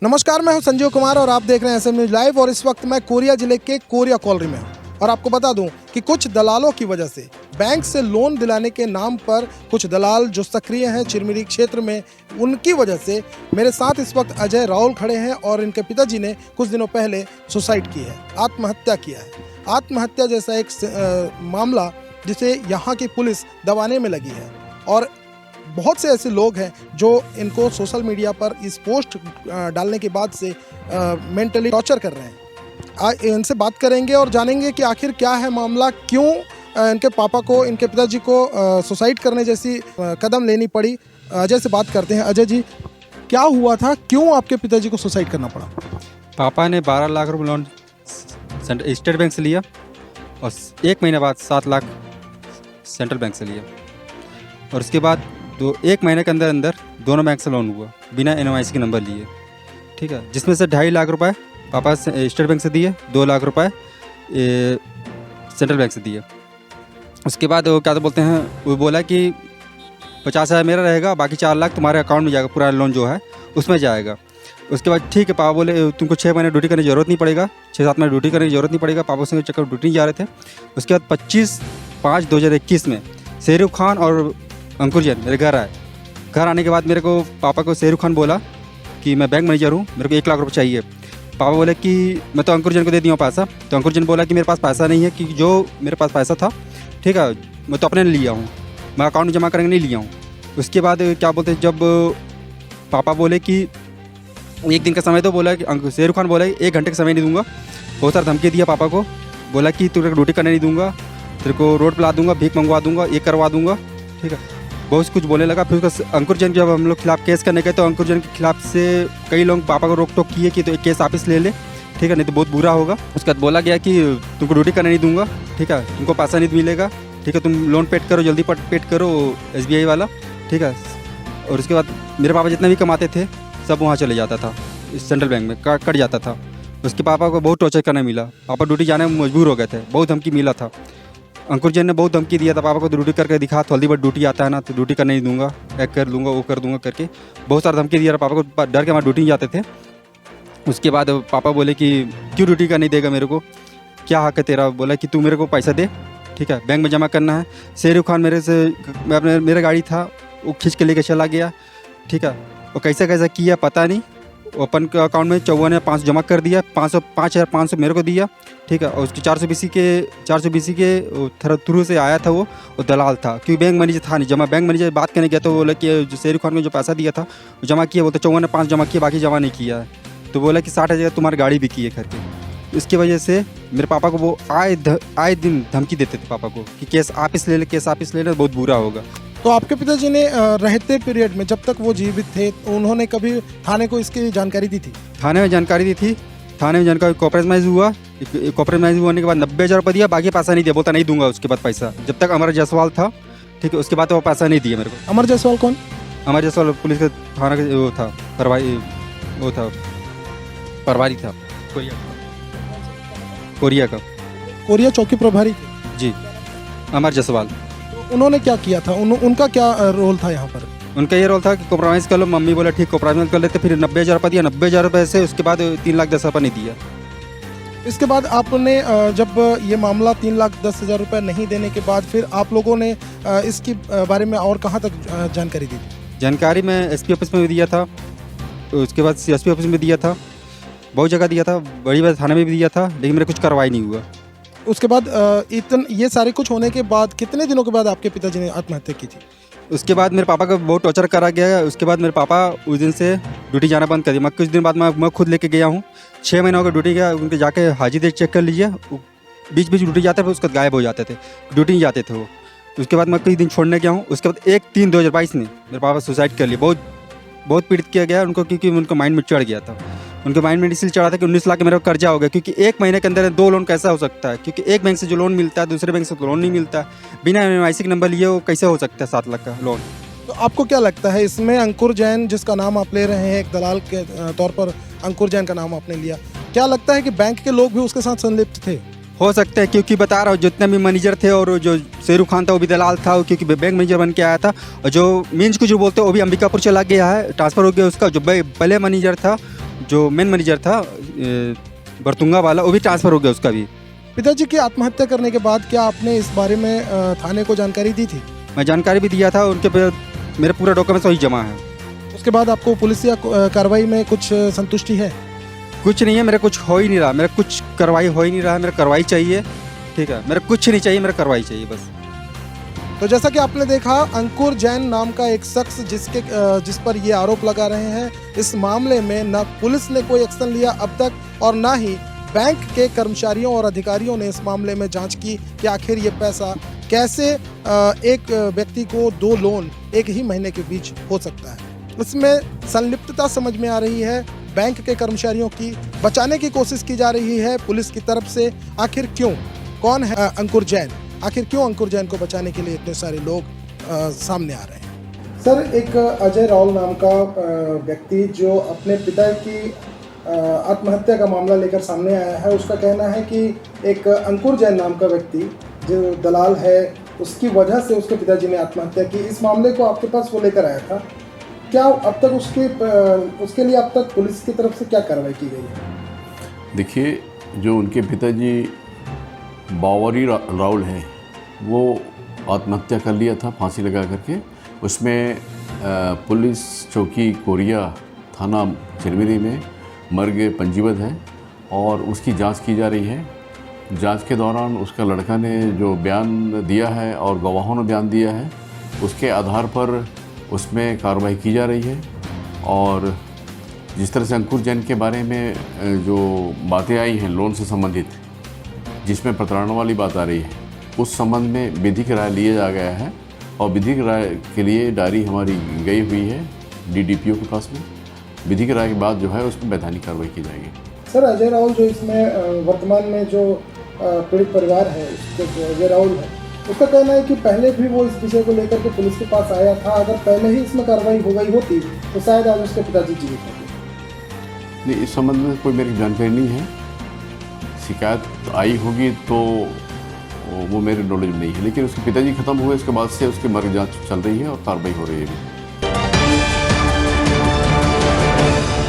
नमस्कार, मैं हूं संजीव कुमार और आप देख रहे हैं एसएम न्यूज लाइव। और इस वक्त मैं कोरिया जिले के कोरिया कॉलोनी में हूं और आपको बता दूं कि कुछ दलालों की वजह से बैंक से लोन दिलाने के नाम पर कुछ दलाल जो सक्रिय हैं चिरमिरी क्षेत्र में, उनकी वजह से मेरे साथ इस वक्त अजय राहुल खड़े हैं और इनके पिताजी ने कुछ दिनों पहले सुसाइड की है, आत्महत्या किया है। आत्महत्या जैसा एक मामला जिसे यहाँ की पुलिस दबाने में लगी है और बहुत से ऐसे लोग हैं जो इनको सोशल मीडिया पर इस पोस्ट डालने के बाद से मेंटली टॉर्चर कर रहे हैं। इनसे बात करेंगे और जानेंगे कि आखिर क्या है मामला, क्यों इनके पापा को, इनके पिताजी को सुसाइड करने जैसी कदम लेनी पड़ी। अजय से बात करते हैं। अजय जी, क्या हुआ था, क्यों आपके पिताजी को सुसाइड करना पड़ा? पापा ने 12 लाख रुपए लोन स्टेट बैंक से लिया और 1 महीने बाद 7 लाख सेंट्रल बैंक से लिया और उसके बाद 1 महीने के अंदर अंदर दोनों बैंक से लोन हुआ बिना NYC के नंबर लिए, ठीक है। जिसमें से 2.5 लाख रुपए पापा स्टेट बैंक से दिए, 2 लाख रुपए सेंट्रल बैंक से दिए। उसके बाद वो क्या तो बोलते हैं, वो बोला कि 50,000 मेरा रहेगा, बाकी 4 लाख तुम्हारे अकाउंट में जाएगा, पूरा लोन जो है उसमें जाएगा। उसके बाद ठीक है, पापा बोले तुमको 6 महीने ड्यूटी करने की ज़रूरत नहीं पड़ेगा, 6-7 महीने ड्यूटी करने की ज़रूरत नहीं पड़ेगा। पापा उसके चक्कर ड्यूटी नहीं जा रहे थे। उसके बाद 25/5/2021 में शेरूख खान और अंकुर जैन मेरे घर आए। घर आने के बाद मेरे को पापा को शेरूख खान बोला कि मैं बैंक मैनेजर हूँ, मेरे को 1 लाख रुपये चाहिए। पापा बोले कि मैं तो अंकुर जैन को दे दिया पैसा। तो अंकुर जैन बोला कि मेरे पास पैसा नहीं है, कि जो मेरे पास पैसा था, ठीक है, मैं तो अपने लिया हूँ, मैं अकाउंट में जमा करेंगे नहीं लिया हूँ। उसके बाद क्या बोलते हैं, जब पापा बोले कि 1 दिन का समय, तो बोला कि शेरूख खान बोला 1 घंटे का समय नहीं दूंगा। बहुत सारा धमकी दिया पापा को, बोला कि तेरे को ड्यूटी करने नहीं दूंगा, तेरे को रोड पर ला दूंगा, भीख मंगवा दूंगा, ये करवा दूंगा, ठीक है, बहुत कुछ बोलने लगा। फिर उसका अंकुर जैन जब हम लोग खिलाफ केस करने गए तो अंकुर जैन के खिलाफ से कई लोग पापा को रोक टोक किए कि तो एक केस वापस ले ले, ठीक है, नहीं तो बहुत बुरा होगा। उसके बाद बोला गया कि तुमको ड्यूटी करने नहीं दूंगा, ठीक है, तुमको पैसा नहीं मिलेगा, ठीक है, तुम लोन पेड करो, जल्दी पेड करो SBI वाला, ठीक है। और उसके बाद मेरे पापा जितना भी कमाते थे सब वहाँ चले जाता था, इस सेंट्रल बैंक में कट जाता था। उसके पापा को बहुत टॉर्चर करना मिला, पापा ड्यूटी जाने में मजबूर हो गए थे, बहुत धमकी मिला था। अंकुर जैन ने बहुत धमकी दिया था पापा को, तो ड्यूटी करके दिखा, हल्दी बट ड्यूटी आता है ना, तो ड्यूटी करने नहीं दूंगा, हैक कर दूंगा, वो कर दूंगा करके बहुत सारा धमकी दिया था पापा को। डर के हमारे ड्यूटी नहीं जाते थे। उसके बाद पापा बोले कि क्यों ड्यूटी का नहीं देगा, मेरे को क्या हक है तेरा? बोला कि तू मेरे को पैसा दे, ठीक है, बैंक में जमा करना है। शेरूख खान मेरा गाड़ी था, वो खींच के लेके चला गया, ठीक है। वो कैसा कैसा किया पता नहीं, ओपन के अकाउंट में 54,500 जमा कर दिया, 5,500 मेरे को दिया, ठीक है। और उसकी 420 के थ्रू से आया था, वो दलाल था, क्योंकि बैंक मैनेजर था नहीं। बैंक मैनेजर बात करने गया तो बोला कि जो शेरूख खान को जो पैसा दिया था वो जमा किया, बोलते 54,500 जमा किया, बाकी जमा नहीं किया है। तो बोला कि 60,000 तुम्हारी गाड़ी भी की है करके। इसकी वजह से मेरे पापा को वो आए दिन धमकी देते थे पापा को कि केस वापस ले ले, बहुत बुरा होगा। तो आपके पिताजी ने रहते पीरियड में, जब तक वो जीवित थे, उन्होंने कभी थाने को इसकी जानकारी दी थी? थाने में जानकारी दी थी, थाने में जानकारी कॉम्प्रोमाइज़ हुआ। कॉम्प्रोमाइज़ होने के बाद 90,000 रुपये दिया, बाकी पैसा नहीं दिया, बोलता नहीं दूंगा उसके बाद पैसा, जब तक अमर जायसवाल था, ठीक है। उसके बाद वो पैसा नहीं दिया मेरे को। अमर जायसवाल कौन? अमर जायसवाल पुलिस का थाना का वो था, प्रभारी था कोरिया का, कोरिया चौकी प्रभारी जी, अमर जायसवाल। उन्होंने क्या किया था? उनका क्या रोल था यहाँ पर? उनका ये रोल था कि कॉम्प्रोमाइज़ कर लो। मम्मी बोला ठीक कॉम्प्रोमाइज़ कर लेते, फिर 90,000 रुपये दिया, 90,000 रुपये से उसके बाद 3,10,000 रुपये नहीं दिया। इसके बाद आपने जब ये मामला 3,10,000 रुपये नहीं देने के बाद फिर आप लोगों ने इसके बारे में और कहाँ तक जानकारी दी? जानकारी मैं SP ऑफिस में भी दिया था, उसके बाद CSP ऑफिस में दिया था, बहुत जगह दिया था, बड़ी थाने में भी दिया था, लेकिन मेरा कुछ कार्रवाई नहीं हुआ। उसके बाद ये सारे कुछ होने के बाद कितने दिनों के बाद आपके पिताजी ने आत्महत्या की थी? उसके बाद मेरे पापा का बहुत टॉर्चर करा गया। उसके बाद मेरे पापा उस दिन से ड्यूटी जाना बंद कर दिया। कुछ दिन बाद मैं खुद लेके गया हूँ, 6 महीनों का ड्यूटी गया, उनके जाके हाजिर डेट चेक कर लीजिए, बीच ड्यूटी जाते थे, उसके बाद गायब हो जाते थे, ड्यूटी नहीं जाते थे वो। उसके बाद मैं कुछ दिन छोड़ने गया हूँ। उसके बाद 1/3/2022 में मेरे पापा सुसाइड कर लिए। बहुत पीड़ित किया गया उनको, क्योंकि उनका माइंड में चढ़ गया था। उनके माइंड में इसलिए चढ़ा था कि 19 लाख का मेरा कर्जा हो गया, क्योंकि 1 महीने के अंदर 2 लोन कैसा हो सकता है? क्योंकि एक बैंक से जो लोन मिलता है दूसरे बैंक से तो लोन नहीं मिलता है, बिना NYC के नंबर लिए वो कैसे हो सकता है 7 लाख का लोन? तो आपको क्या लगता है इसमें अंकुर जैन जिसका नाम आप ले रहे हैं, एक दलाल के तौर पर अंकुर जैन का नाम आपने लिया, क्या लगता है कि बैंक के लोग भी उसके साथ संलिप्त थे? हो सकता है, क्योंकि बता रहा हूँ जितने भी मैनेजर थे और जो शेरूख खान था वो भी दलाल था, क्योंकि बैंक मैनेजर बन के आया था। और जो मीन्स को जो बोलते हैं वो भी अंबिकापुर चला गया है, ट्रांसफ़र हो गया उसका। जो पहले मैनेजर था जो मेन मैनेजर था बरतुंगा वाला, वो भी ट्रांसफ़र हो गया उसका भी। पिताजी की आत्महत्या करने के बाद क्या आपने इस बारे में थाने को जानकारी दी थी? मैं जानकारी भी दिया था, उनके पे मेरे पूरा डॉक्यूमेंट्स वही जमा है। उसके बाद आपको पुलिस या कार्रवाई में कुछ संतुष्टि है? कुछ नहीं है, मेरा कुछ हो ही नहीं रहा, मेरा कुछ कार्रवाई हो ही नहीं रहा है। मेरा कार्रवाई चाहिए, ठीक है, मेरा कुछ नहीं चाहिए, मेरा कार्रवाई चाहिए बस। तो जैसा कि आपने देखा, अंकुर जैन नाम का एक शख्स जिस पर ये आरोप लगा रहे हैं, इस मामले में न पुलिस ने कोई एक्शन लिया अब तक और ना ही बैंक के कर्मचारियों और अधिकारियों ने इस मामले में जांच की कि आखिर ये पैसा कैसे एक व्यक्ति को 2 लोन एक ही महीने के बीच हो सकता है। इसमें संलिप्तता समझ में आ रही है बैंक के कर्मचारियों की, बचाने की कोशिश की जा रही है पुलिस की तरफ से। आखिर क्यों, कौन है अंकुर जैन, आखिर क्यों अंकुर जैन को बचाने के लिए इतने सारे लोग सामने आ रहे हैं? सर, एक अजय राहुल नाम का व्यक्ति जो अपने पिता की आत्महत्या का मामला लेकर सामने आया है, उसका कहना है कि एक अंकुर जैन नाम का व्यक्ति जो दलाल है, उसकी वजह से उसके पिताजी ने आत्महत्या की। इस मामले को आपके पास वो लेकर आया था, क्या अब तक उसके लिए अब तक पुलिस की तरफ से क्या कार्रवाई की गई है? देखिए, जो उनके पिताजी बावरी राहुल हैं, वो आत्महत्या कर लिया था फांसी लगा करके। उसमें पुलिस चौकी कोरिया थाना चिरमिरी में मर्ग पंजीबद्ध है और उसकी जांच की जा रही है। जांच के दौरान उसका लड़का ने जो बयान दिया है और गवाहों ने बयान दिया है, उसके आधार पर उसमें कार्रवाई की जा रही है। और जिस तरह से अंकुर जैन के बारे में जो बातें आई हैं लोन से संबंधित, जिसमें प्रताड़ना वाली बात आ रही है, उस संबंध में विधिक राय लिया जा गया है और विधिक राय के लिए डायरी हमारी गई हुई है DDPO के पास में। विधिक राय के बाद जो है उस पर वैधानिक कार्रवाई की जाएगी। सर, अजय राहुल जो इसमें वर्तमान में जो पीड़ित परिवार है, उसके जो अजय राहुल है, उसका कहना है कि पहले भी वो इस विषय को लेकर के पुलिस के पास आया था। अगर पहले ही इसमें कार्रवाई हो गई होती तो शायद आज उसके पिताजी जीवित होते। नहीं, इस संबंध में कोई मेरी जानकारी नहीं है। शिकायत आई होगी तो वो मेरे नॉलेज में नहीं है, लेकिन उसके पिताजी खत्म हुए, उसके बाद से उसकी मर्ग जांच चल रही है और कार्रवाई हो रही है।